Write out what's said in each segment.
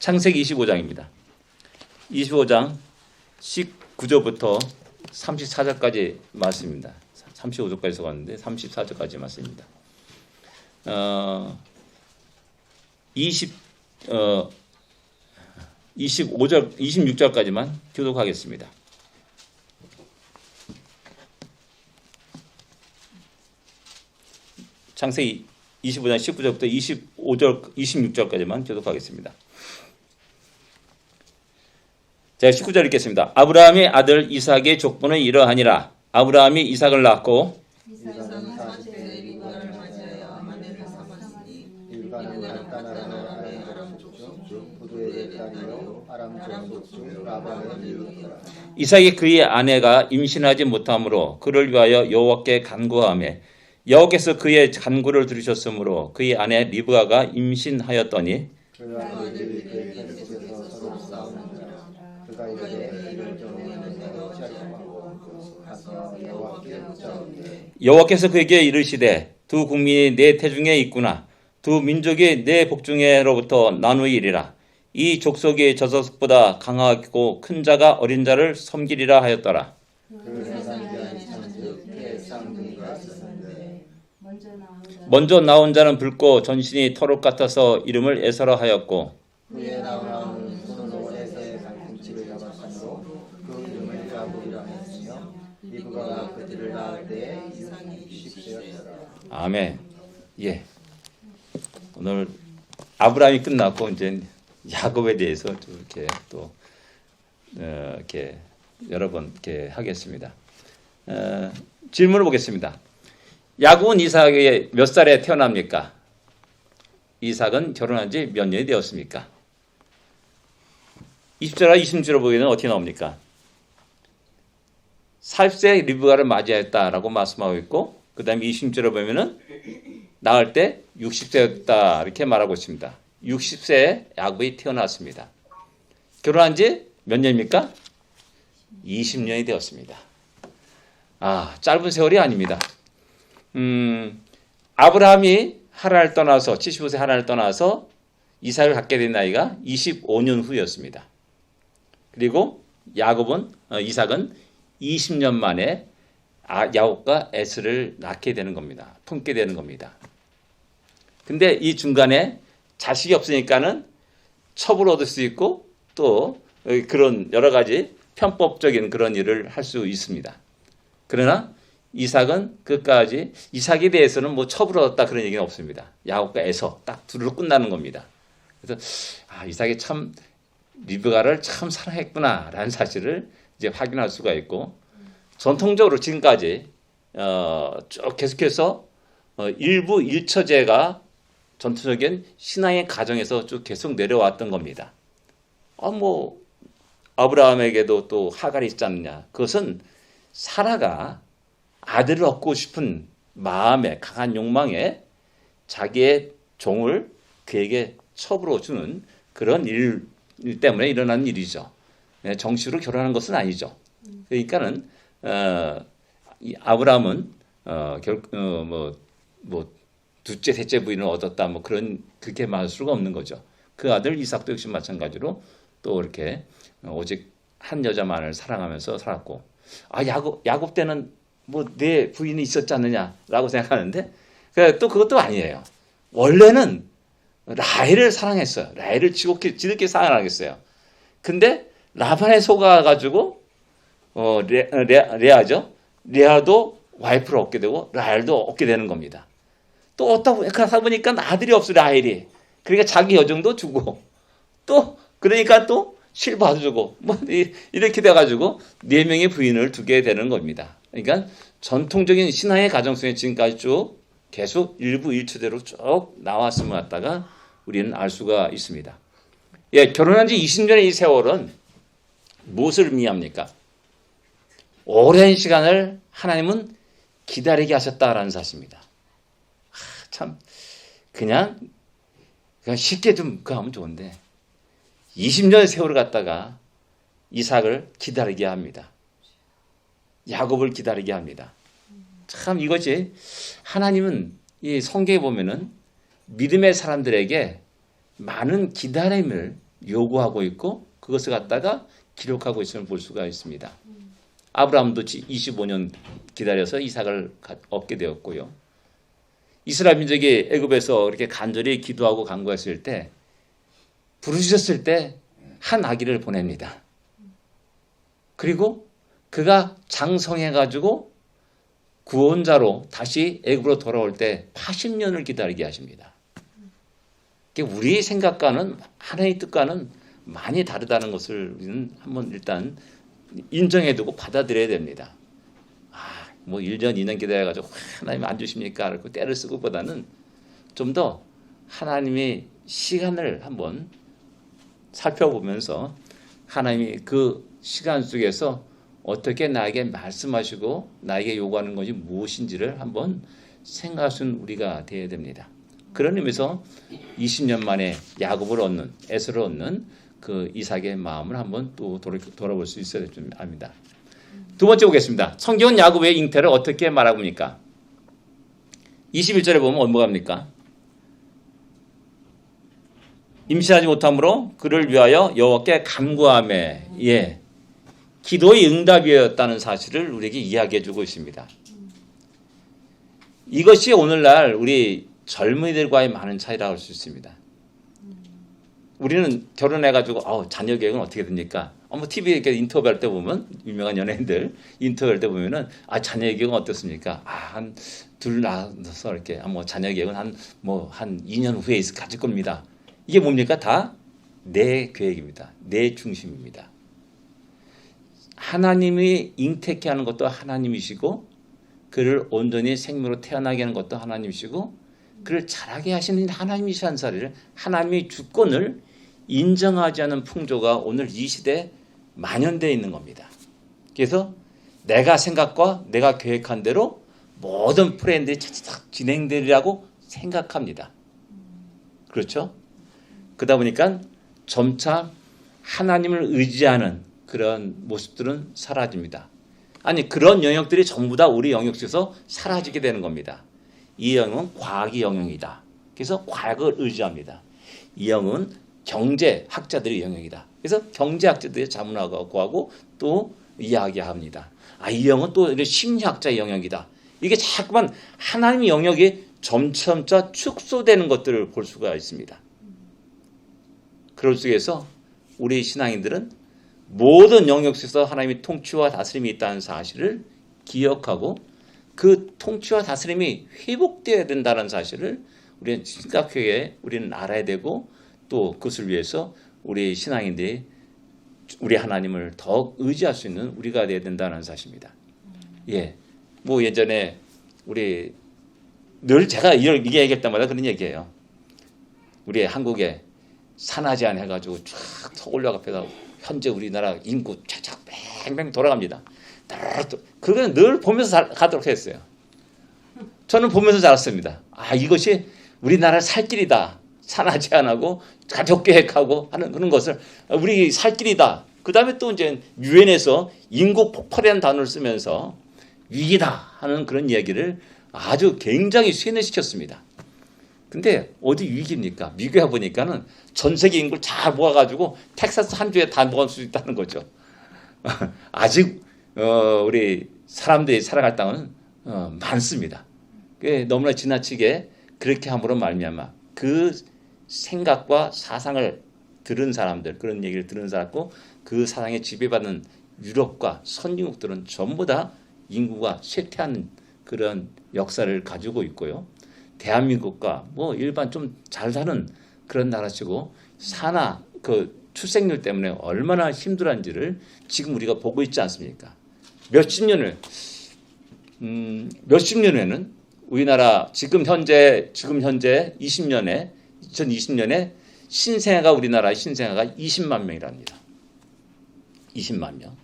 창세기 25장입니다. 25장 19절부터 34절까지 말씀입니다. 35절까지 써갔는데 34절까지 말씀입니다. 25절, 26절까지만 교독하겠습니다. 창세기 25장 19절부터 25절, 26절까지만 교독하겠습니다. 제가 19절 읽겠습니다. 아브라함의 아들 이삭의 족보는 이러하니라. 아브라함이 이삭을 낳고 이삭은 40세에 리브가를 맞이하여 아내를 삼았으니 리브가는 간단한 아람 족속 부두의 딸이요 아람 족속 라반의 이르더라. 이삭이 그의 아내가 임신하지 못하므로 그를 위하여 여호와께 간구하며 여호와께서 그의 간구를 들으셨으므로 그의 아내 리브가가 임신하였더니 그 아들들이 그에게 계속해서 서로 싸우는지라. 그가 이르되 이를 경외하는 내가 어찌하리꼬 가서 여호와께 묻자오되 여호와께서 그에게 이르시되 두 국민이 내 태중에 있구나. 두 민족이 내 복중에로부터 나누이리라. 이 족속이 저 족속보다 강하고 큰 자가 어린 자를 섬기리라 하였더라. 그 생산기한이 찬즉 해 쌍둥이가 있었는데 먼저 나온 자는 붉고 전신이 터록 같아서 이름을 에서라 하였고 후에 나온 손으로 에서의 발꿈치를 잡았으므로 그 이름을 야곱이라 하였으며 리브가가 그들을 낳을 때에 이삭이 10세였더라. 아멘. 예. 오늘 아브라함이 끝났고 이제 야곱에 대해서 좀 이렇게 또 이렇게 여러 번 이렇게 하겠습니다. 질문을 보겠습니다. 야곱은 이삭이 몇 살에 태어납니까? 이삭은 결혼한 지 몇 년이 되었습니까? 20절과 26절을 보기에는 어떻게 나옵니까? 40세 리브가를 맞이했다라고 말씀하고 있고 그 다음에 26절을 보면은 낳을 때 60세였다 이렇게 말하고 있습니다. 60세에 야곱이 태어났습니다. 결혼한 지 몇 년입니까? 20년이 되었습니다. 짧은 세월이 아닙니다. 아브라함이 하란을 떠나서 75세 하란을 떠나서 이삭을 갖게 된 나이가 25년 후였습니다. 그리고 이삭은 20년 만에 야곱과 에스를 낳게 되는 겁니다. 품게 되는 겁니다. 근데 이 중간에 자식이 없으니까는 첩을 얻을 수 있고 또 그런 여러 가지 편법적인 그런 일을 할 수 있습니다. 그러나 이삭은 끝까지 이삭에 대해서는 뭐 첩을 얻었다 그런 얘기는 없습니다. 야곱과 에서 딱 둘로 끝나는 겁니다. 그래서 이삭이 참 리브가를 참 사랑했구나라는 사실을 이제 확인할 수가 있고 전통적으로 지금까지 쭉 계속해서 일부 일처제가 전통적인 신앙의 가정에서 쭉 계속 내려왔던 겁니다. 아브라함에게도 또 하갈이 있지 않느냐. 그것은 사라가 아들을 얻고 싶은 마음에 강한 욕망에 자기의 종을 그에게 첩으로 주는 그런 일 때문에 일어난 일이죠. 정식으로 결혼한 것은 아니죠. 그러니까는 아브라함은 둘째, 셋째 부인을 얻었다 그렇게 말할 수가 없는 거죠. 그 아들 이삭도 역시 마찬가지로 또 이렇게 오직 한 여자만을 사랑하면서 살았고 야곱 때는 내 부인이 있었지 않느냐라고 생각하는데 또 그것도 아니에요. 원래는 라헬을 사랑했어요. 라헬을 지극히 사랑하겠어요. 근데 라반에 속아가지고 레아죠. 레아도 와이프를 얻게 되고 라헬도 얻게 되는 겁니다. 또 하다 보니까 아들이 없어 라헬이. 그러니까 자기 여종도 주고 그러니까 또 실바도 주고 이렇게 돼가지고 4명의 부인을 두게 되는 겁니다. 그러니까 전통적인 신앙의 가정 속에 지금까지 쭉 계속 일부 일처대로 쭉 나왔음을 갖다가 우리는 알 수가 있습니다. 결혼한 지 20년의 이 세월은 무엇을 의미합니까? 오랜 시간을 하나님은 기다리게 하셨다라는 사실입니다. 참 그냥 쉽게 좀 하면 좋은데 20년의 세월을 갖다가 이삭을 기다리게 합니다. 야곱을 기다리게 합니다. 참 이것이 하나님은 이 성경에 보면은 믿음의 사람들에게 많은 기다림을 요구하고 있고 그것을 갖다가 기록하고 있음을 볼 수가 있습니다. 아브라함도 25년 기다려서 이삭을 얻게 되었고요. 이스라엘 민족이 애굽에서 이렇게 간절히 기도하고 간구했을 때 부르셨을 때 한 아기를 보냅니다. 그리고 그가 장성해가지고 구원자로 다시 애굽으로 돌아올 때 80년을 기다리게 하십니다. 우리 생각과는 하나님의 뜻과는 많이 다르다는 것을 우리는 한번 일단 인정해두고 받아들여야 됩니다. 뭐 1년, 2년 기다려가지고 하나님 안 주십니까? 그렇고 때를 쓰고보다는 좀 더 하나님의 시간을 한번 살펴보면서 하나님이 그 시간 속에서 어떻게 나에게 말씀하시고 나에게 요구하는 것이 무엇인지를 한번 생각할 수 있는 우리가 되어야 됩니다. 그런 의미에서 20년 만에 야곱을 얻는, 에서를 얻는 그 이삭의 마음을 한번 또 돌아볼 수 있어야 좀 합니다. 두 번째 보겠습니다. 성경은 야곱의 잉태를 어떻게 말합니까? 21절에 보면 뭐가 합니까? 임신하지 못함으로 그를 위하여 여호와께 간구하매 기도의 응답이었다는 사실을 우리에게 이야기해 주고 있습니다. 이것이 오늘날 우리 젊은이들과의 많은 차이라고 할 수 있습니다. 우리는 결혼해가지고 자녀 계획은 어떻게 됩니까? 뭐 TV에 이렇게 인터뷰할 때 보면 유명한 연예인들 인터뷰할 때 보면은 자녀 계획은 어떻습니까? 한 둘 낳아서 이렇게 뭐 자녀 계획은 한 2년 후에 가질 겁니다. 이게 뭡니까? 다 내 계획입니다. 내 중심입니다. 하나님이 잉태케 하는 것도 하나님이시고 그를 온전히 생명으로 태어나게 하는 것도 하나님이시고 그를 자라게 하시는 하나님이시라는 사실을 하나님의 주권을 인정하지 않은 풍조가 오늘 이 시대에 만연되어 있는 겁니다. 그래서 내가 생각과 내가 계획한 대로 모든 프로그램들이 차차차 진행되리라고 생각합니다. 그렇죠? 그러다 보니까 점차 하나님을 의지하는 그런 모습들은 사라집니다. 아니 그런 영역들이 전부 다 우리 영역 속에서 사라지게 되는 겁니다. 이 영역은 과학의 영역이다. 그래서 과학을 의지합니다. 이 영역은 경제학자들의 영역이다. 그래서 경제학자들이 자문하고 하고 또 이야기합니다. 이 영역은 또 심리학자의 영역이다. 이게 자꾸만 하나님의 영역이 점차 축소되는 것들을 볼 수가 있습니다. 그럴 속에서 우리 신앙인들은 모든 영역 속에서 하나님의 통치와 다스림이 있다는 사실을 기억하고 그 통치와 다스림이 회복되어야 된다는 사실을 우리는 심각하게 우리는 알아야 되고 또 그것을 위해서 우리 신앙인들이 우리 하나님을 더욱 의지할 수 있는 우리가 되어야 된다는 사실입니다. 뭐 예전에 우리 늘 제가 이렇게 얘기할 때마다 그런 얘기예요. 우리 한국에 산하제한 해가지고 쫙 서울역 앞에서 현재 우리나라 인구 착착 뱅뱅 돌아갑니다. 그거는 늘 보면서 가도록 했어요. 저는 보면서 자랐습니다. 이것이 우리나라의 살 길이다. 산하 제한하고 가족 계획하고 하는 그런 것을 우리 살 길이다. 그 다음에 또 이제 유엔에서 인구 폭발이라는 단어를 쓰면서 위기다 하는 그런 얘기를 아주 굉장히 쇠뇌시켰습니다. 근데 어디 위기입니까? 미국에 보니까는 전 세계 인구를 잘 모아가지고 텍사스 한 주에 다 모을 수 있다는 거죠. 아직 우리 사람들이 살아갈 땅은 많습니다. 너무나 지나치게 그렇게 함으로 말미암아 그 생각과 사상을 들은 사람들, 그런 얘기를 들은 사람고 그 사상에 지배받는 유럽과 선진국들은 전부 다 인구가 쇠퇴하는 그런 역사를 가지고 있고요. 대한민국과 뭐 일반 좀 잘 사는 그런 나라치고 산하 그 출생률 때문에 얼마나 힘들었는지를 지금 우리가 보고 있지 않습니까? 몇십 년 후에는 우리나라 지금 현재 2020년에 신생아가 우리나라의 신생아가 20만 명이랍니다. 20만 명.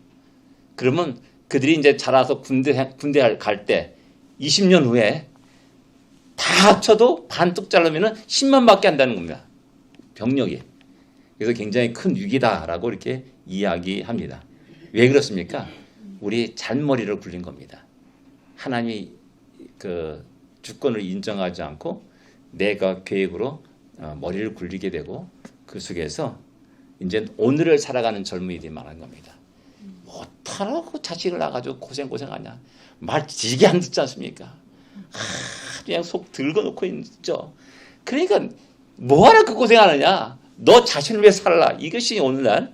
그러면 그들이 이제 자라서 군대 갈 때 20년 후에 다 합쳐도 반뚝 자르면은 10만밖에 안 되는 겁니다. 병력이. 그래서 굉장히 큰 위기다라고 이렇게 이야기합니다. 왜 그렇습니까? 우리 잔머리를 굴린 겁니다. 하나님이 그 주권을 인정하지 않고 내가 계획으로 머리를 굴리게 되고 그 속에서 이제 오늘을 살아가는 젊은이들이 말하는 겁니다. 못하라고 자식을 낳아가지고 고생하냐. 말 지게 안 듣지 않습니까? 그냥 속 들고놓고 있죠. 그러니까 뭐하러 그 고생하느냐. 너 자신을 위해 살라. 이것이 오늘날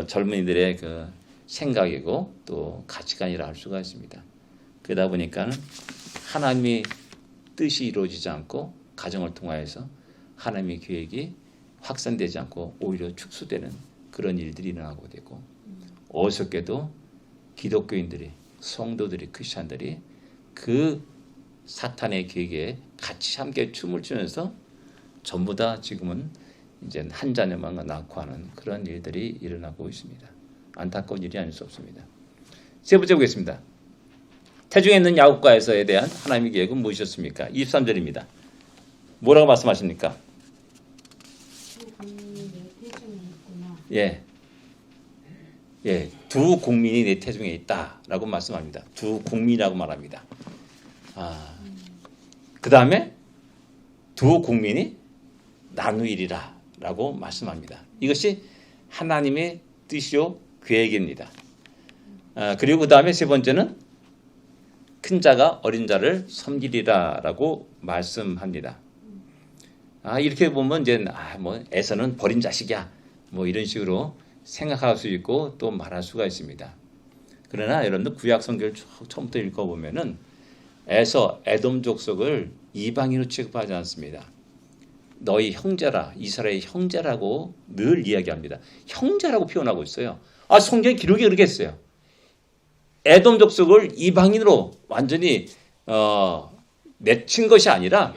젊은이들의 그 생각이고 또 가치관이라 할 수가 있습니다. 그러다 보니까 하나님의 뜻이 이루어지지 않고 가정을 통하여서 하나님의 계획이 확산되지 않고 오히려 축소되는 그런 일들이 일어나고 되고, 어설프게도 기독교인들이, 성도들이, 크리스찬들이 그 사탄의 계획에 같이 함께 춤을 추면서 전부 다 지금은 이제 한 자녀만 낳고 하는 그런 일들이 일어나고 있습니다. 안타까운 일이 아닐 수 없습니다. 세 번째 보겠습니다. 태중에 있는 야곱과 에서에 대한 하나님의 계획은 무엇이었습니까? 23절입니다. 뭐라고 말씀하십니까? 예, 두 국민이 내 태중에 있다라고 말씀합니다. 두 국민이라고 말합니다. 그 다음에 두 국민이 나누이리라라고 말씀합니다. 이것이 하나님의 뜻이요 계획입니다. 그리고 그 다음에 세 번째는 큰 자가 어린 자를 섬기리라라고 말씀합니다. 이렇게 보면 이제 뭐 에서는 버린 자식이야, 뭐 이런 식으로 생각할 수 있고 또 말할 수가 있습니다. 그러나 여러분들 구약 성경을 처음부터 읽어보면은 에서 에돔 족속을 이방인으로 취급하지 않습니다. 너희 형제라, 이스라엘 형제라고 늘 이야기합니다. 형제라고 표현하고 있어요. 성경 기록이 그렇게 했어요. 에돔 족속을 이방인으로 완전히 맺힌 것이 아니라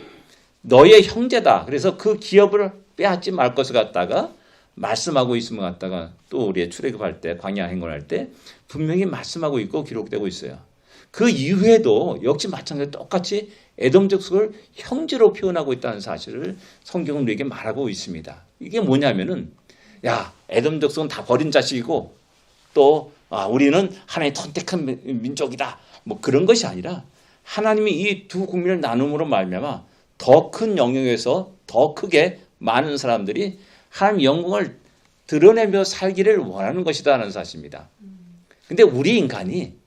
너의 형제다. 그래서 그 기업을 빼앗지 말 것을 갖다가 말씀하고 있음을 갖다가 또 우리의 출애굽할 때, 광야 행군할 때 분명히 말씀하고 있고 기록되고 있어요. 그 이후에도 역시 마찬가지로 똑같이 에돔 족속을 형제로 표현하고 있다는 사실을 성경은 우리에게 말하고 있습니다. 이게 뭐냐면은, 야, 에돔 족속은 다 버린 자식이고 또 우리는 하나님의 선택한 민족이다, 뭐 그런 것이 아니라 하나님이 이 두 국민을 나눔으로 말미암아 더 큰 영역에서 더 크게 많은 사람들이 하나님의 영광을 드러내며 살기를 원하는 것이다라는 사실입니다. 근데 우리 인간이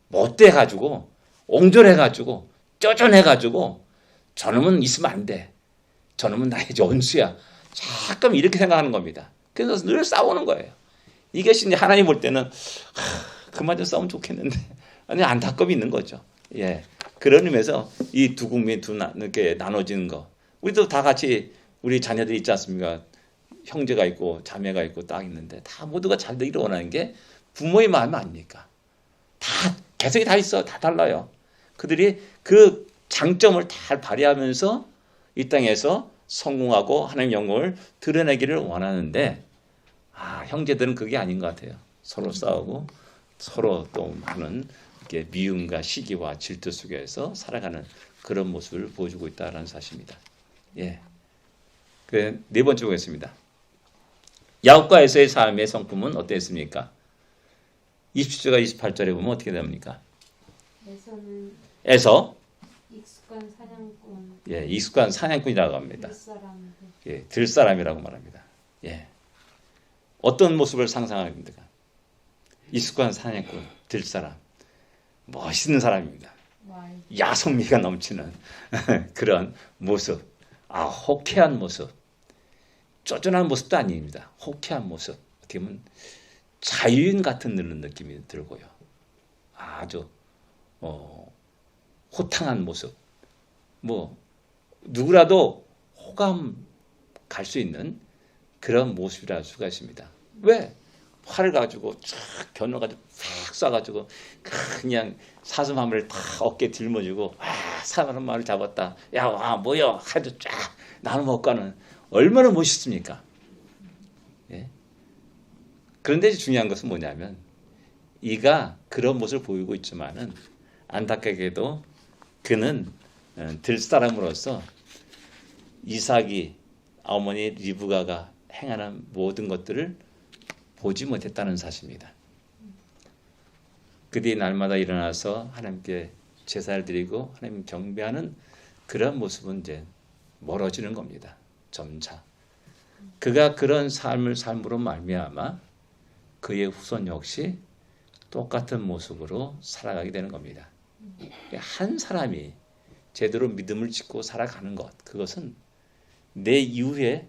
못돼가지고 옹졸해가지고 쪼잔해가지고 저놈은 있으면 안 돼, 저놈은 나의 원수야, 잠깐 이렇게 생각하는 겁니다. 그래서 늘 싸우는 거예요. 이것이 이제 하나님 볼 때는 그만 좀 싸우면 좋겠는데, 아니 안타까움이 있는 거죠. 예, 그런 의미에서 이 두 국민이 이렇게 나눠지는 거, 우리도 다 같이 우리 자녀들이 있지 않습니까? 형제가 있고 자매가 있고 딱 있는데 다 모두가 잘 되기를 원하는 게 부모의 마음 아닙니까? 다 개성이 다 있어, 다 달라요. 그들이 그 장점을 다 발휘하면서 이 땅에서 성공하고 하나님 영광을 드러내기를 원하는데, 형제들은 그게 아닌 것 같아요. 서로 싸우고 서로 또 많은 이렇게 미움과 시기와 질투 속에서 살아가는 그런 모습을 보여주고 있다는 사실입니다. 예. 그 네 번째 보겠습니다. 야곱과 에서의 삶의 성품은 어땠습니까? 27절과 28절에 보면 어떻게 됩니까? 에서 익숙한 사냥꾼, 익숙한 사냥꾼이라고 합니다. 들사람들, 들사람이라고 말합니다. 어떤 모습을 상상합니까? 익숙한 사냥꾼, 들사람, 멋있는 사람입니다. 야성미가 넘치는 그런 모습, 호쾌한 모습, 쪼잔한 모습도 아닙니다. 호쾌한 모습, 어떻게 보면 자유인 같은 느낌이 들고요. 아주 호탕한 모습, 뭐 누구라도 호감 갈 수 있는 그런 모습이라 할 수가 있습니다. 왜? 활을 가지고 쫙 겨누어 가지고 팍 쏴가지고 그냥 사슴 한 마리를 다 어깨에 짊어지고 사슴 한 마리를 잡았다, 야 와 뭐여 하도 쫙 나눠 먹고 가는, 얼마나 멋있습니까? 예? 그런데 중요한 것은 뭐냐면 이가 그런 모습을 보이고 있지만은 안타깝게도 그는 들사람으로서 이삭이 어머니 리브가가 행하는 모든 것들을 보지 못했다는 사실입니다. 그들이 날마다 일어나서 하나님께 제사를 드리고 하나님 경배하는 그런 모습은 이제 멀어지는 겁니다. 점차. 그가 그런 삶으로 말미암아 그의 후손 역시 똑같은 모습으로 살아가게 되는 겁니다. 한 사람이 제대로 믿음을 짓고 살아가는 것, 그것은 내 이후에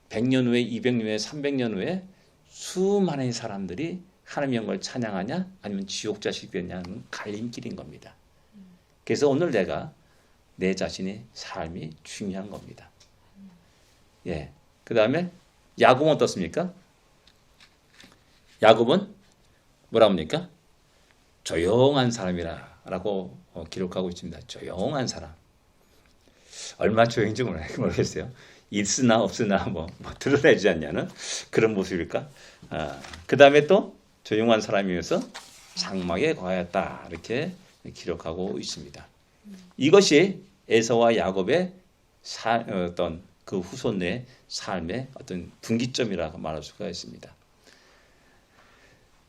100년 후에, 200년 후에, 300년 후에 수많은 사람들이 하나님의 영광을 찬양하냐 아니면 지옥 자식이 되냐는 갈림길인 겁니다. 그래서 오늘 내가 내 자신의 삶이 중요한 겁니다. 예. 그 다음에 야곱은 어떻습니까? 야곱은 뭐라 합니까? 조용한 사람이라고 기록하고 있습니다. 조용한 사람. 얼마 조용인지 모르겠어요. 있으나 없으나 뭐 드러내지 않냐는 그런 모습일까? 그 다음에 또 조용한 사람이면서 장막에 거하였다 이렇게 기록하고 있습니다. 이것이 에서와 야곱의 어떤 그 후손의 삶의 어떤 분기점이라고 말할 수가 있습니다.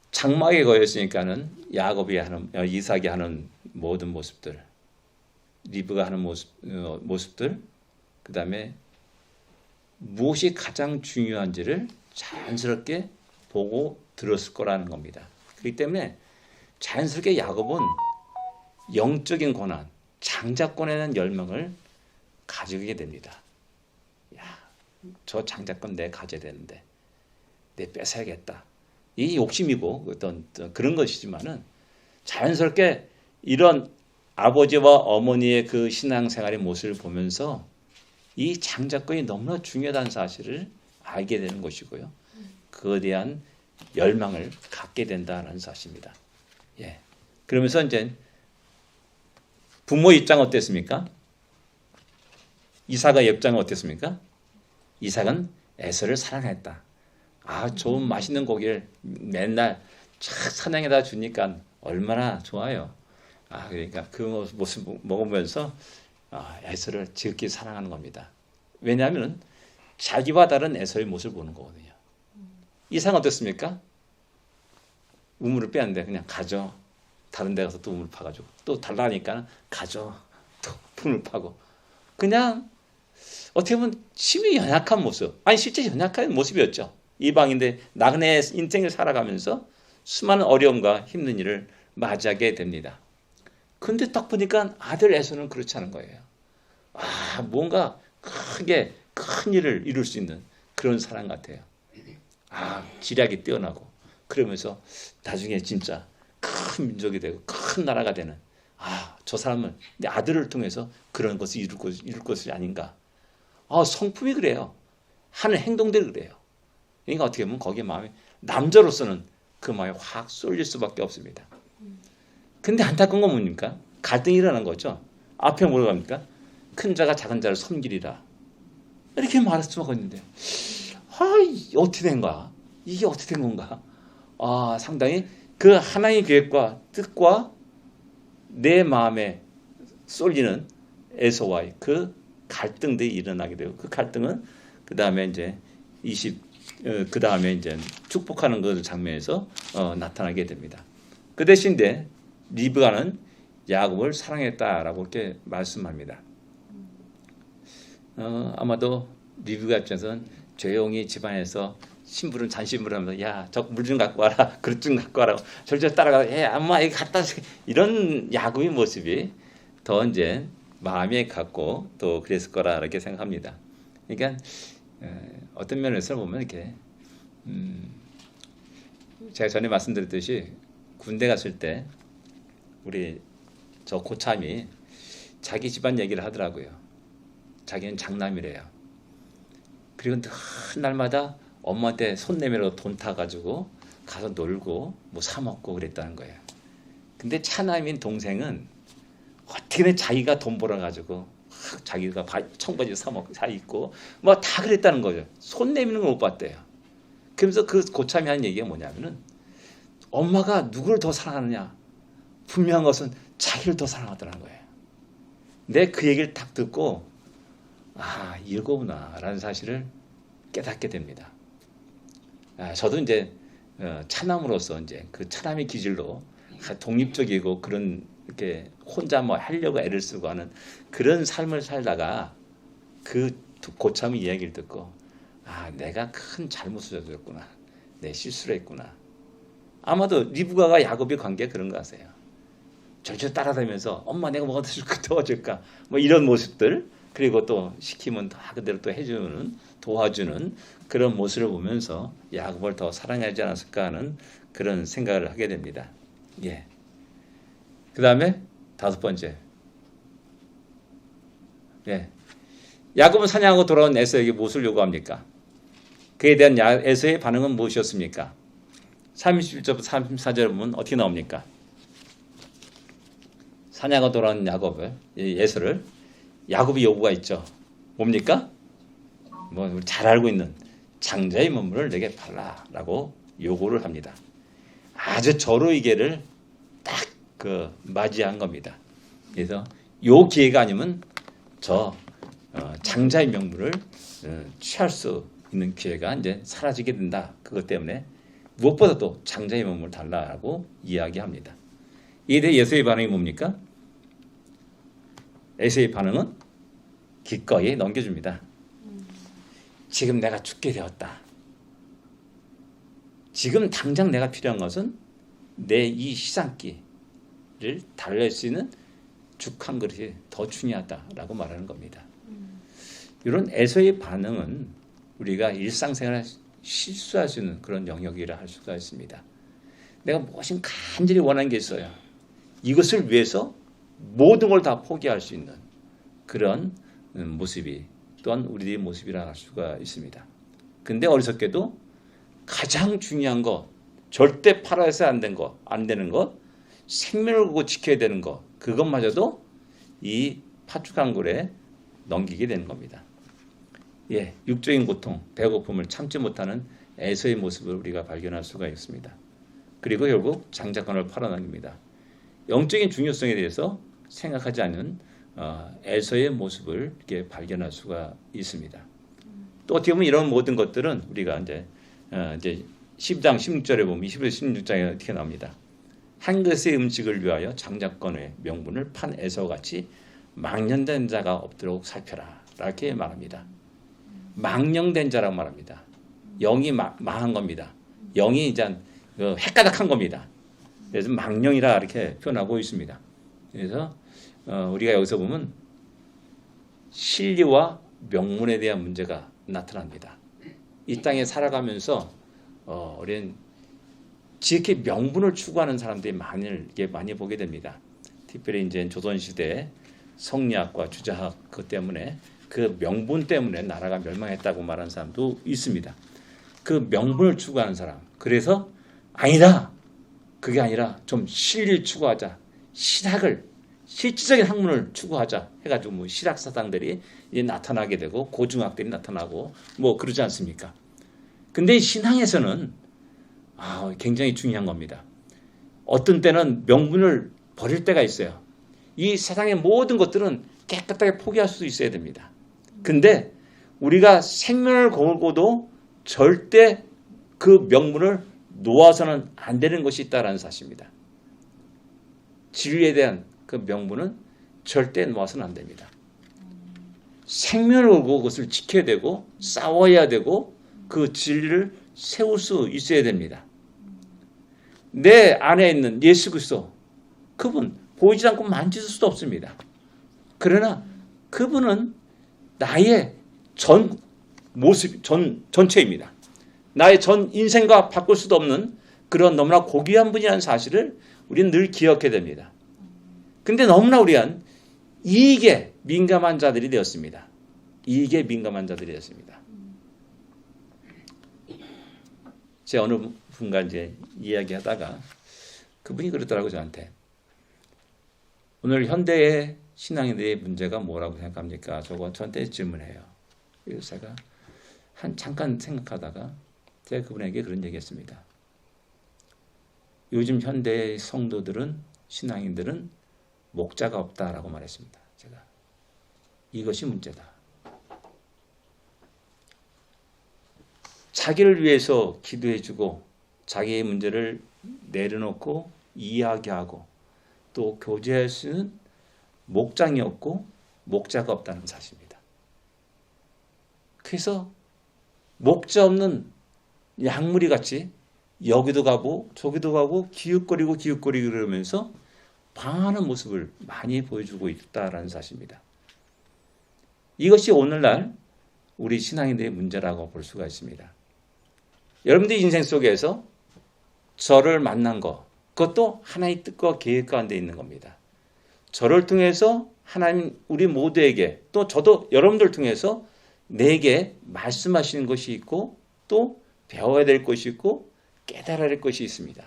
장막에 거했으니까는 야곱이 하는, 이삭이 하는 모든 모습들, 리브가 하는 모습들, 그 다음에 무엇이 가장 중요한지를 자연스럽게 보고 들었을 거라는 겁니다. 그렇기 때문에 자연스럽게 야곱은 영적인 권한, 장자권에 대한 열망을 가지게 됩니다. 야, 저 장자권 내가 가져야 되는데, 내 뺏어야겠다. 이 욕심이고 어떤 그런 것이지만은 자연스럽게 이런 아버지와 어머니의 그 신앙생활의 모습을 보면서 이 장자권이 너무나 중요하다는 사실을 알게 되는 것이고요. 그에 대한 열망을 갖게 된다는 사실입니다. 예. 그러면서 이제 부모 입장은 어땠습니까? 이삭의 입장은 어땠습니까? 이삭은 에서를 사랑했다. 좋은 맛있는 고기를 맨날 착 사냥에다 주니까 얼마나 좋아요. 그러니까 그 모습 먹으면서 에서를 지극히 사랑하는 겁니다. 왜냐하면 자기와 다른 에서의 모습을 보는 거거든요. 이삭은 어땠습니까? 우물을 빼는데 그냥 가져. 다른 데 가서 또 우물 파가지고 또 달라니까 가져. 또 우물 파고. 그냥 어떻게 보면 심히 연약한 모습. 실제 연약한 모습이었죠. 이방인데 나그네 인생을 살아가면서 수많은 어려움과 힘든 일을 맞이하게 됩니다. 근데 딱 보니까 아들 에서는 그렇지 않은 거예요. 뭔가 크게 큰 일을 이룰 수 있는 그런 사람 같아요. 지략이 뛰어나고 그러면서 나중에 진짜 큰 민족이 되고 큰 나라가 되는 저 사람은 내 아들을 통해서 그런 것을 이룰 것이 아닌가. 성품이 그래요. 하는 행동들이 그래요. 그러니까 어떻게 보면 거기에 마음이 남자로서는 그 마음이 확 쏠릴 수밖에 없습니다. 근데 안타까운 건 뭡니까? 갈등이 일어나는 거죠. 앞에 뭐라고 합니까? 큰 자가 작은 자를 섬기리라. 이렇게 말할 수가 있는데 어떻게 된 거야? 이게 어떻게 된 건가? 상당히 그 하나님의 계획과 뜻과 내 마음에 쏠리는 에서와의 그 갈등들이 일어나게 되고 그 갈등은 그 다음에 이제 그 다음에 이제 축복하는 그 장면에서 나타나게 됩니다. 그 대신에 리브가는 야곱을 사랑했다라고 이렇게 말씀합니다. 아마도 리브가 입장에서는 조용히 집안에서 잔심부를 하면서 저 물 좀 갖고 와라, 그릇 좀 갖고 와라, 절절 따라가, 엄마 이거 갖다 줘. 이런 야곱의 모습이 더 이제 마음에 갖고 또 그랬을 거라 이렇게 생각합니다. 그러니까 어떤 면에서 보면 이렇게 제가 전에 말씀드렸듯이 군대 갔을 때 우리 저 고참이 자기 집안 얘기를 하더라고요. 자기는 장남이래요. 그리고 날마다 엄마한테 손 내밀어 돈 타가지고 가서 놀고 뭐 사 먹고 그랬다는 거예요. 근데 차남인 동생은 어떻게든 자기가 돈 벌어가지고 자기가 청바지 사 입고 뭐 다 그랬다는 거죠. 손 내미는 걸 못 봤대요. 그러면서 그 고참이 하는 얘기가 뭐냐면은 엄마가 누구를 더 사랑하느냐, 분명한 것은 자기를 더 사랑하더라는 거예요. 내 그 얘기를 딱 듣고 이거구나 라는 사실을 깨닫게 됩니다. 저도 이제 차남으로서 이제 그 차남의 기질로 독립적이고 그런 이렇게 혼자 뭐 하려고 애를 쓰고 하는 그런 삶을 살다가 그 고참의 이야기를 듣고 아, 내가 큰 잘못을 저질렀구나. 내 실수를 했구나. 아마도 리브가가 야곱의 관계가 그런 거 아세요. 절절 따라다니면서 엄마 내가 뭐가 도와줄까? 뭐 이런 모습들, 그리고 또 시키면 다 그대로 또 해주는, 도와주는 그런 모습을 보면서 야곱을 더 사랑하지 않았을까 하는 그런 생각을 하게 됩니다. 예. 그 다음에 5번째. 예. 야곱은 사냥하고 돌아온 에서에게 무엇을 요구합니까? 그에 대한 에서의 반응은 무엇이었습니까? 31절부터 34절 보면 어떻게 나옵니까? 사냥하고 돌아온 야곱을, 에서를 야곱이 요구가 있죠. 뭡니까? 뭐 우리 잘 알고 있는 장자의 문물을 내게 팔라라고 요구를 합니다. 아주 절호의계를 딱 맞이한 겁니다. 그래서 요 기회가 아니면 저 장자의 명분을 취할 수 있는 기회가 이제 사라지게 된다. 그것 때문에 무엇보다도 장자의 명분을 달라고 이야기합니다. 이에 대해 에서의 반응이 뭡니까? 에서의 반응은 기꺼이 넘겨줍니다. 지금 내가 죽게 되었다. 지금 당장 내가 필요한 것은 내 이 시상기를 달랠 수 있는 죽 한 그릇이 더 중요하다라고 말하는 겁니다. 이런 에서의 반응은 우리가 일상생활에 실수할 수 있는 그런 영역이라 할 수가 있습니다. 내가 무엇인 간절히 원하는 게 있어요. 이것을 위해서 모든 걸 다 포기할 수 있는 그런 모습이 또한 우리의 모습이라 할 수가 있습니다. 근데 어리석게도 가장 중요한 거, 절대 팔아서 안 되는 거, 생명을 걸고 지켜야 되는 거, 그것마저도 이 파죽한굴에 넘기게 되는 겁니다. 예, 육적인 고통, 배고픔을 참지 못하는 에서의 모습을 우리가 발견할 수가 있습니다. 그리고 결국 장자권을 팔아넘깁니다. 영적인 중요성에 대해서 생각하지 않는 에서의 모습을 이렇게 발견할 수가 있습니다. 또 어떻게 보면 이런 모든 것들은 우리가 이제 10장 16절에 보면 21, 16장에 어떻게 나옵니다. 한 그릇의 음식을 위하여 장자권의 명분을 판 에서와 같이 망령된 자가 없도록 살펴라. 이렇게 말합니다. 망령된 자라고 말합니다. 영이 망한 겁니다. 영이 이제 헷가닥한 겁니다. 그래서 망령이라 이렇게 표현하고 있습니다. 그래서 우리가 여기서 보면 신리와 명문에 대한 문제가 나타납니다. 이 땅에 살아가면서 우리는 지극히 명분을 추구하는 사람들이 많이 보게 됩니다. 특별히 이제 조선시대 성리학과 주자학 그 때문에 그 명분 때문에 나라가 멸망했다고 말하는 사람도 있습니다. 그 명분을 추구하는 사람. 그래서 아니다. 그게 아니라 좀 실리를 추구하자. 실질적인 학문을 추구하자 해가지고 뭐 실학 사상들이 나타나게 되고 고중학들이 나타나고 뭐 그러지 않습니까? 근데 신앙에서는 굉장히 중요한 겁니다. 어떤 때는 명분을 버릴 때가 있어요. 이 세상의 모든 것들은 깨끗하게 포기할 수 있어야 됩니다. 근데 우리가 생명을 걸고도 절대 그 명분을 놓아서는 안 되는 것이 있다는 사실입니다. 진리에 대한 그 명분은 절대 놓아서는 안 됩니다. 생명을 걸고 그것을 지켜야 되고 싸워야 되고 그 진리를 세울 수 있어야 됩니다. 내 안에 있는 예수 그리스도 그분 보이지 않고 만질 수도 없습니다. 그러나 그분은 나의 전 모습, 전체입니다. 나의 전 인생과 바꿀 수도 없는 그런 너무나 고귀한 분이라는 사실을 우리는 늘 기억해야 됩니다. 근데 너무나 우리는 이익에 민감한 자들이 되었습니다. 이익에 민감한 자들이 되었습니다. 제가 어느 분과 이제 이야기하다가 그분이 그러더라고요, 저한테. 오늘 현대의 신앙인들의 문제가 뭐라고 생각합니까? 저한테 질문해요. 그래서 제가 잠깐 생각하다가 제가 그분에게 그런 얘기했습니다. 요즘 현대의 성도들은, 신앙인들은 목자가 없다라고 말했습니다. 제가 이것이 문제다. 자기를 위해서 기도해주고 자기의 문제를 내려놓고 이야기하고 또 교제할 수 있는 목장이 없고 목자가 없다는 사실입니다. 그래서 목자 없는 양무리 같이 여기도 가고 저기도 가고 기웃거리고 그러면서 방황하는 모습을 많이 보여주고 있다라는 사실입니다. 이것이 오늘날 우리 신앙인들의 문제라고 볼 수가 있습니다. 여러분들 인생 속에서 저를 만난 것, 그것도 하나님의 뜻과 계획 가운데 있는 겁니다. 저를 통해서 하나님 우리 모두에게, 또 저도 여러분들 통해서 내게 말씀하시는 것이 있고, 또 배워야 될 것이 있고 깨달아야 될 것이 있습니다.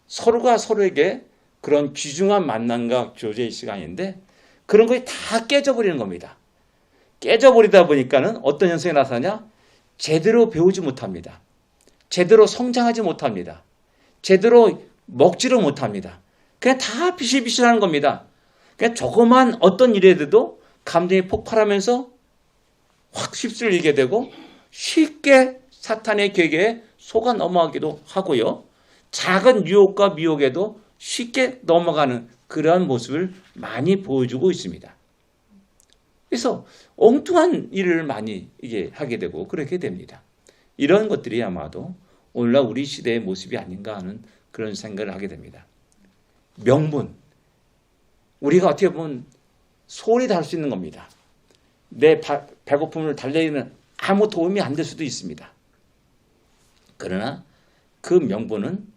서로가 서로에게 그런 귀중한 만남과 교제의 시간인데 그런 것이 다 깨져버리는 겁니다. 깨져버리다 보니까는 어떤 현상이 나타나냐? 제대로 배우지 못합니다. 제대로 성장하지 못합니다. 제대로 먹지를 못합니다. 그냥 다 비실비실하는 겁니다. 그냥 조그만 어떤 일에 대해도 감정이 폭발하면서 확 휩쓸리게 되고 쉽게 사탄의 계계에 속아 넘어가기도 하고요. 작은 유혹과 미혹에도 쉽게 넘어가는 그러한 모습을 많이 보여주고 있습니다. 그래서 엉뚱한 일을 많이 이게 하게 되고 그렇게 됩니다. 이런 것들이 아마도 오늘날 우리 시대의 모습이 아닌가 하는 그런 생각을 하게 됩니다. 명분. 우리가 어떻게 보면 소홀히 다룰 수 있는 겁니다. 내 배고픔을 달래기는 아무 도움이 안 될 수도 있습니다. 그러나 그 명분은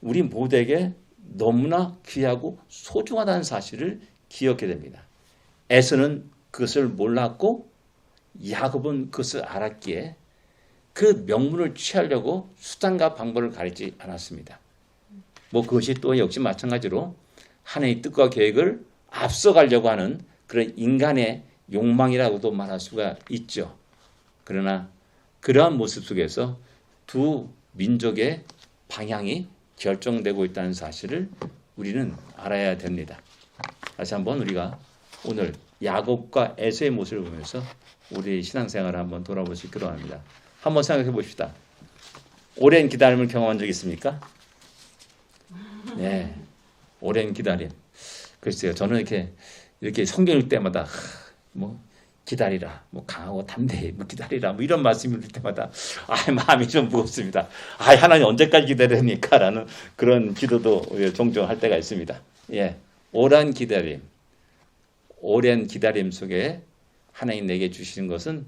우리 모두에게 너무나 귀하고 소중하다는 사실을 기억해야 됩니다. 에서는 그것을 몰랐고 야곱은 그것을 알았기에 그 명분을 취하려고 수단과 방법을 가리지 않았습니다. 그것이 또 역시 마찬가지로 하나님의 뜻과 계획을 앞서가려고 하는 그런 인간의 욕망이라고도 말할 수가 있죠. 그러나 그러한 모습 속에서 두 민족의 방향이 결정되고 있다는 사실을 우리는 알아야 됩니다. 다시 한번 우리가 오늘 야곱과 에서의 모습을 보면서 우리의 신앙생활을 한번 돌아볼 수 있기로 합니다. 한번 생각해 봅시다. 오랜 기다림을 경험한 적 있습니까? 네, 오랜 기다림. 글쎄요, 저는 이렇게 성경 읽을 때마다 기다리라, 강하고 담대히 기다리라, 이런 말씀 읽을 때마다 마음이 좀 무겁습니다. 하나님 언제까지 기다려야 됩니까? 라는 그런 기도도 종종 할 때가 있습니다. 예, 오랜 기다림 속에 하나님 내게 주시는 것은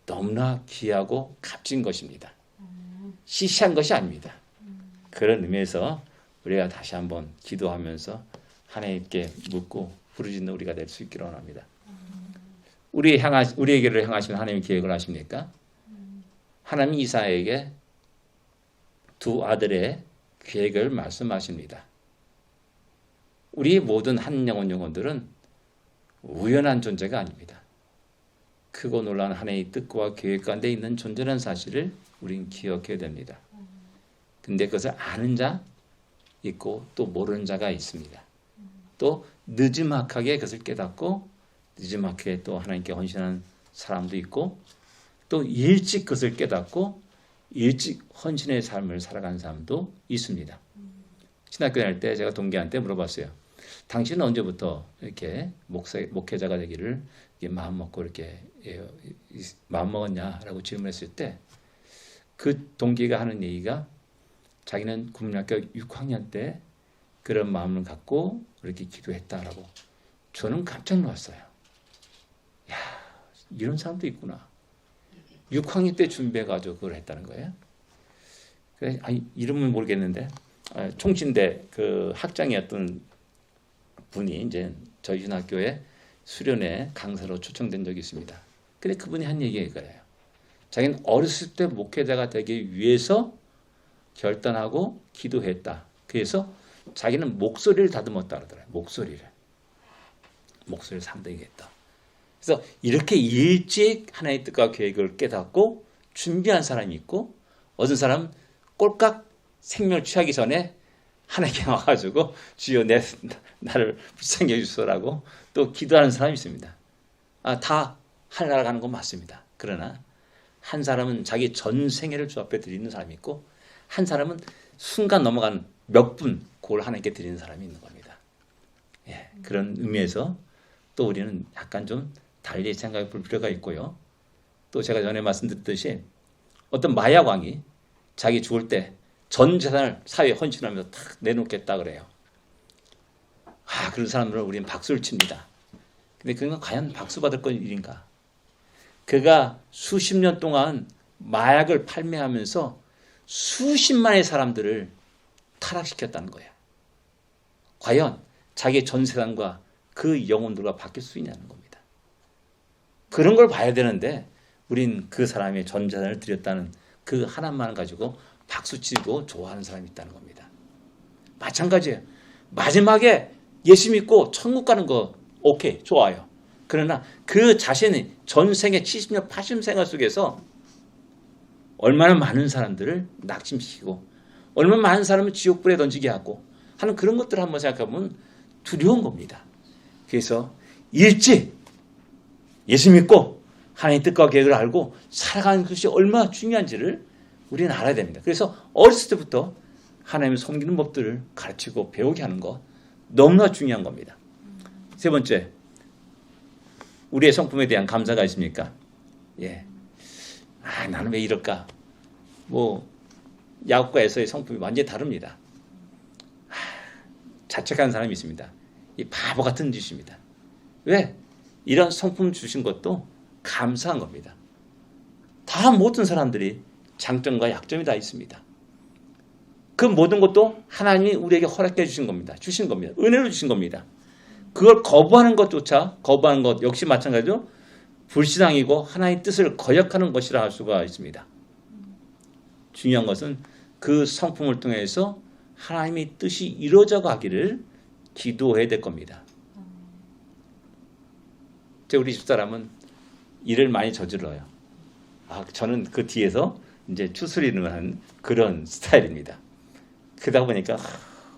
너무나 귀하고 값진 것입니다. 시시한 것이 아닙니다. 그런 의미에서 우리가 다시 한번 기도하면서 하나님께 묻고 부르짖는 우리가 될 수 있기를 원합니다. 우리에게를 향하시는 하나님의 계획을 아십니까? 하나님 이삭에게 두 아들의 계획을 말씀하십니다. 우리 모든 한 영혼들은 우연한 존재가 아닙니다. 크고 놀라운 하나님의 뜻과 계획 가운데 있는 존재라는 사실을 우리는 기억해야 됩니다. 근데 그것을 아는 자 있고 또 모르는 자가 있습니다. 또 느지막하게 그것을 깨닫고 느지막하게 또 하나님께 헌신하는 사람도 있고 또 일찍 그것을 깨닫고 일찍 헌신의 삶을 살아가는 사람도 있습니다. 신학교 다닐 때 제가 동기한테 물어봤어요. 당신은 언제부터 이렇게 목회자가 되기를 마음 먹고 이렇게 마음 먹었냐라고 질문했을 때 그 동기가 하는 얘기가 자기는 국민학교 6학년 때 그런 마음을 갖고 그렇게 기도했다라고. 저는 깜짝 놀랐어요. 야, 이런 사람도 있구나. 6학년 때 준비해가지고 그걸 했다는 거예요. 그래, 이름은 모르겠는데 총신대 그 학장이었던 분이 이제 저희 신학교에 수련회 강사로 초청된 적이 있습니다. 근데 그분이 한 얘기가 이거예요. 자기는 어렸을 때 목회자가 되기 위해서 결단하고 기도했다. 그래서 자기는 목소리를 다듬었다 그러더라고요. 목소리를 상당히 했다. 그래서 이렇게 일찍 하나님의 뜻과 계획을 깨닫고 준비한 사람이 있고 어떤 사람은 꼴깍 생명 취하기 전에 하나님께 와가지고 주여 나를 불쌍히 해주소라고 또 기도하는 사람이 있습니다. 다 하늘나라 가는 건 맞습니다. 그러나 한 사람은 자기 전 생애를 주 앞에 드리는 사람이 있고 한 사람은 순간 넘어간 몇 분 그걸 하나님께 드리는 사람이 있는 겁니다. 예, 그런 의미에서 또 우리는 약간 좀 달리 생각해 볼 필요가 있고요. 또 제가 전에 말씀드렸듯이 어떤 마약 왕이 자기 죽을 때 전 재산을 사회에 헌신하면서 탁 내놓겠다 그래요. 그런 사람들은 우리는 박수를 칩니다. 근데 그건 과연 박수 받을 건 일인가? 그가 수십 년 동안 마약을 판매하면서 수십만의 사람들을 타락시켰다는 거예요. 과연 자기의 전 재산과 그 영혼들과 바뀔 수 있냐는 겁니다. 그런 걸 봐야 되는데 우린 그 사람의 전 재산을 드렸다는 그 하나만 가지고 박수치고 좋아하는 사람이 있다는 겁니다. 마찬가지예요. 마지막에 예수 믿고 천국 가는 거 오케이 좋아요. 그러나 그 자신이 전생의 70년 80생활 속에서 얼마나 많은 사람들을 낙심시키고 얼마나 많은 사람을 지옥불에 던지게 하고 하는 그런 것들을 한번 생각해보면 두려운 겁니다. 그래서 일찍 예수 믿고 하나님의 뜻과 계획을 알고 살아가는 것이 얼마나 중요한지를 우리는 알아야 됩니다. 그래서 어렸을 때부터 하나님을 섬기는 법들을 가르치고 배우게 하는 것 너무나 중요한 겁니다. 세 번째, 우리의 성품에 대한 감사가 있습니까? 예. 나는 왜 이럴까? 야곱과 에서의 성품이 완전히 다릅니다. 자책하는 사람이 있습니다. 이 바보 같은 짓입니다. 왜? 이런 성품 주신 것도 감사한 겁니다. 다 모든 사람들이 장점과 약점이 다 있습니다. 그 모든 것도 하나님이 우리에게 허락해 주신 겁니다. 주신 겁니다. 은혜로 주신 겁니다. 그걸 거부하는 것 역시 마찬가지로 불신앙이고 하나님의 뜻을 거역하는 것이라 할 수가 있습니다. 중요한 것은 그 성품을 통해서 하나님의 뜻이 이루어져 가기를 기도해야 될 겁니다. 우리 집사람은 일을 많이 저질러요. 저는 그 뒤에서 이제 추스리는 하는 그런 스타일입니다. 그러다 보니까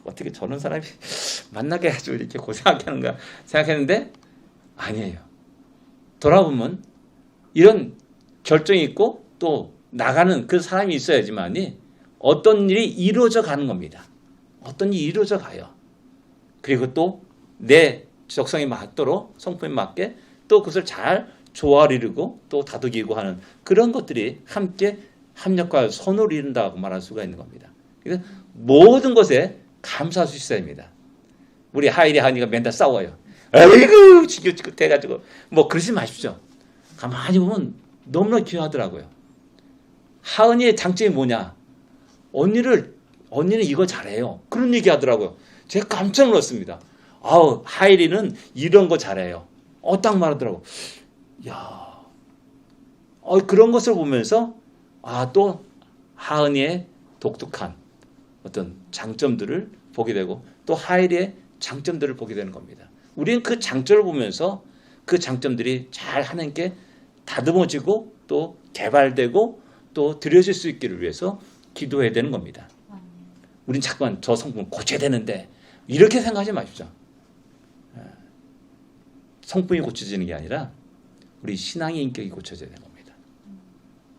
어떻게 저런 사람이 만나게 해가지고 이렇게 고생하게 하는가 생각했는데 아니에요. 돌아보면 이런 결정이 있고 또 나가는 그 사람이 있어야지만이 어떤 일이 이루어져 가는 겁니다. 어떤 일이 이루어져 가요. 그리고 또 내 적성에 맞도록 성품에 맞게 또 그것을 잘 조화를 또 다독이고 하는 그런 것들이 함께 합력과 선을 이룬다고 말할 수가 있는 겁니다. 그래서 모든 것에 감사할 수 있어야 합니다. 우리 하이가 맨날 싸워요. 아이고 지긋지긋해가지고 그러지 마십시오. 가만히 보면 너무나 귀하더라고요. 하은이의 장점이 뭐냐? 언니는 이거 잘해요. 그런 얘기 하더라고요. 제가 깜짝 놀랐습니다. 하이리는 이런 거 잘해요. 딱 말하더라고. 그런 것을 보면서 또 하은이의 독특한 어떤 장점들을 보게 되고 또 하이리의 장점들을 보게 되는 겁니다. 우리는 그 장점을 보면서 그 장점들이 잘 하나님께 다듬어지고 또 개발되고 또 드려질 수 있기를 위해서 기도해야 되는 겁니다. 우린 자꾸만 저 성품을 고쳐야 되는데 이렇게 생각하지 마십시오. 성품이 고쳐지는 게 아니라 우리 신앙의 인격이 고쳐져야 되는 겁니다.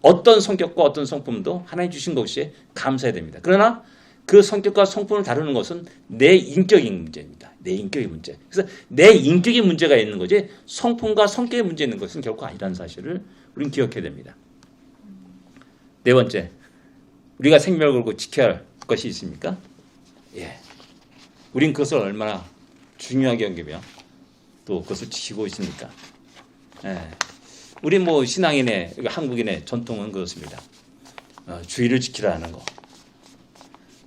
어떤 성격과 어떤 성품도 하나님 주신 것이 감사해야 됩니다. 그러나 그 성격과 성품을 다루는 것은 내 인격의 문제입니다. 내 인격의 문제. 그래서 내 인격의 문제가 있는 거지 성품과 성격의 문제 있는 것은 결코 아니라는 사실을 우리는 기억해야 됩니다. 네 번째, 우리가 생명을 걸고 지켜야 할 것이 있습니까? 우린 그것을 얼마나 중요하게 여기며 또 그것을 지키고 있습니까? 우리 신앙인의 한국인의 전통은 그렇습니다. 주의를 지키라는 거.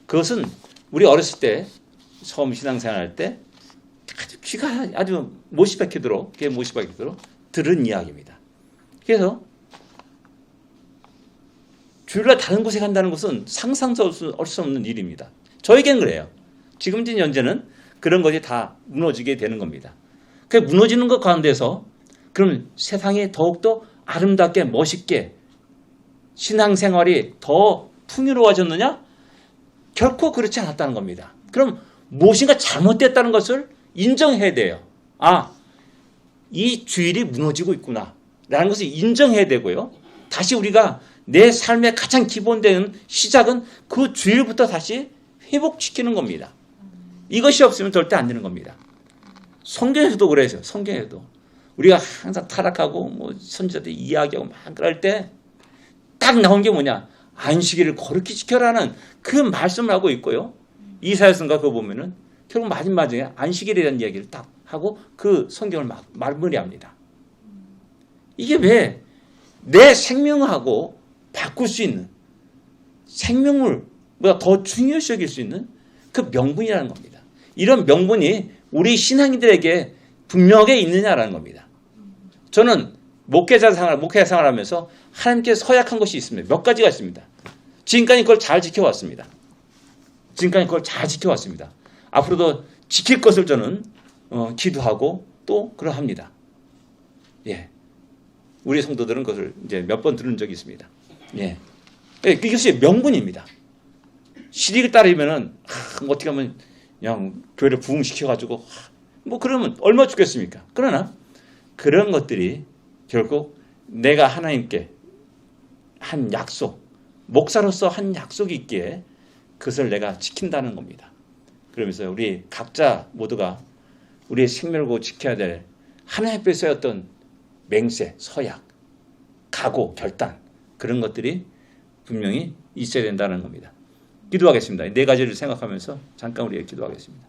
그것은 우리 어렸을 때 처음 신앙생활할 때 아주 귀가 아주 못이 박히도록 들은 이야기입니다. 그래서 주일날 다른 곳에 간다는 것은 상상도 할 수 없는 일입니다. 저에겐 그래요. 지금 현재는 그런 것이 다 무너지게 되는 겁니다. 그 무너지는 것 가운데서 그럼 세상이 더욱더 아름답게 멋있게 신앙생활이 더 풍요로워졌느냐? 결코 그렇지 않았다는 겁니다. 그럼 무엇인가 잘못됐다는 것을 인정해야 돼요. 이 주일이 무너지고 있구나 라는 것을 인정해야 되고요. 다시 우리가 내 삶의 가장 기본되는 시작은 그 주일부터 다시 회복시키는 겁니다. 이것이 없으면 절대 안 되는 겁니다. 성경에서도 그래요. 성경에도 우리가 항상 타락하고 뭐 선지자들 이야기하고 막 그럴 때 딱 나온 게 뭐냐? 안식일을 거룩히 지켜라는 그 말씀을 하고 있고요. 이사야서인가 그거 보면은 결국 마지막에 안식일에 대한 이야기를 딱 하고 그 성경을 막 마무리합니다. 이게 왜 내 생명하고 바꿀 수 있는 생명을 보다 더 중요시 여길 수 있는 그 명분이라는 겁니다. 이런 명분이 우리 신앙인들에게 분명하게 있느냐라는 겁니다. 저는 목회자 생활하면서 하나님께 서약한 것이 있습니다. 몇 가지가 있습니다. 지금까지 그걸 잘 지켜왔습니다. 앞으로도 지킬 것을 저는 기도하고 또 그러합니다. 예, 우리 성도들은 그것을 이제 몇 번 들은 적이 있습니다. 예, 이것이 명분입니다. 시리를 따르면은 어떻게 하면 그냥 교회를 부흥시켜가지고 뭐 그러면 얼마 죽겠습니까? 그러나 그런 것들이 결국 내가 하나님께 한 약속, 목사로서 한 약속이 있기에 그것을 내가 지킨다는 겁니다. 그러면서 우리 각자 모두가 우리의 생명을 지켜야 될 하나님 앞에서의 어떤 맹세, 서약, 각오, 결단 그런 것들이 분명히 있어야 된다는 겁니다. 기도하겠습니다. 네 가지를 생각하면서 잠깐 우리가 기도하겠습니다.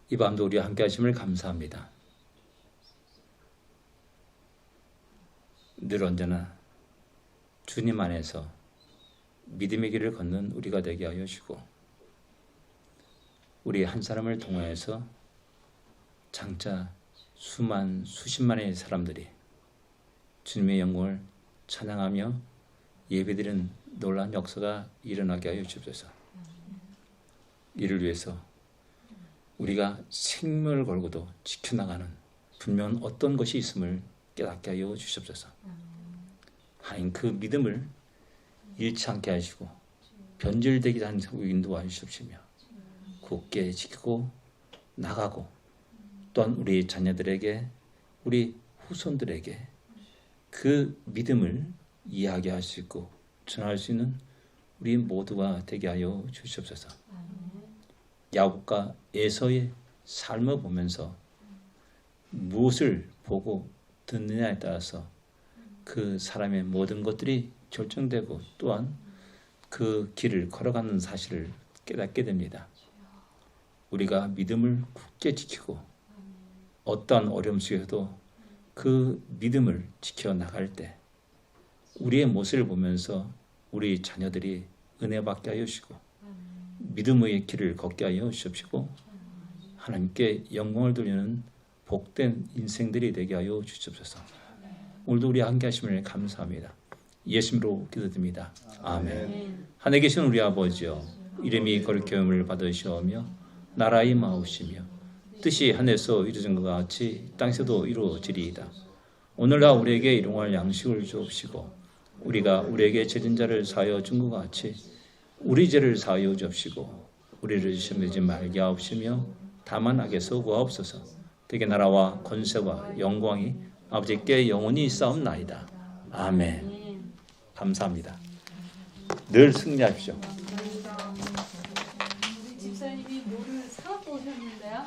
이 밤도 우리와 함께 하심을 감사합니다. 늘 언제나 주님 안에서 믿음의 길을 걷는 우리가 되게 하여 주시고 우리 한 사람을 통하여서 장차 수십만의 사람들이 주님의 영광을 찬양하며 예배드리는 놀라운 역사가 일어나게 하여 주옵소서. 이를 위해서 우리가 생명을 걸고도 지켜나가는 분명한 어떤 것이 있음을 깨닫게 하여 주시옵소서. 하나님 그 믿음을 잃지 않게 하시고 변질되지 않고 인도하여 주시옵시며 굳게 지키고 나가고 또한 우리 자녀들에게 우리 후손들에게 그 믿음을 이야기할 수 있고 전할 수 있는 우리 모두가 되게 하여 주시옵소서. 야곱과 에서의 삶을 보면서 무엇을 보고 듣느냐에 따라서 그 사람의 모든 것들이 결정되고 또한 그 길을 걸어가는 사실을 깨닫게 됩니다. 우리가 믿음을 굳게 지키고 어떠한 어려움 속에서도 그 믿음을 지켜나갈 때 우리의 모습을 보면서 우리 자녀들이 은혜받게 하여 주시고 믿음의 길을 걷게 하여 주시옵시고 하나님께 영광을 돌리는 복된 인생들이 되게 하여 주시옵소서. 오늘도 우리 함께 하심을 감사합니다. 예수님으로 기도드립니다. 아멘. 하늘에 계신 우리 아버지여 이름이 거룩히 여김을 받으시오며 나라의 마옵시며 뜻이 하늘에서 이루어진 것 같이 땅에서도 이루어지리이다. 오늘날 우리에게 일용할 양식을 주옵시고 우리가 우리에게 죄진 자를 사하여 준 것 같이 우리 죄를 사하여 주옵시고 우리를 시험에 들지 말게 하옵시며 다만 악에서 구하옵소서. 되게 나라와 권세와 영광이 아버지께 영원히 있사옵나이다. 아멘. 감사합니다. 늘 승리하십시오. 우리 집사님이 뭐를 사갖고 오셨는데요?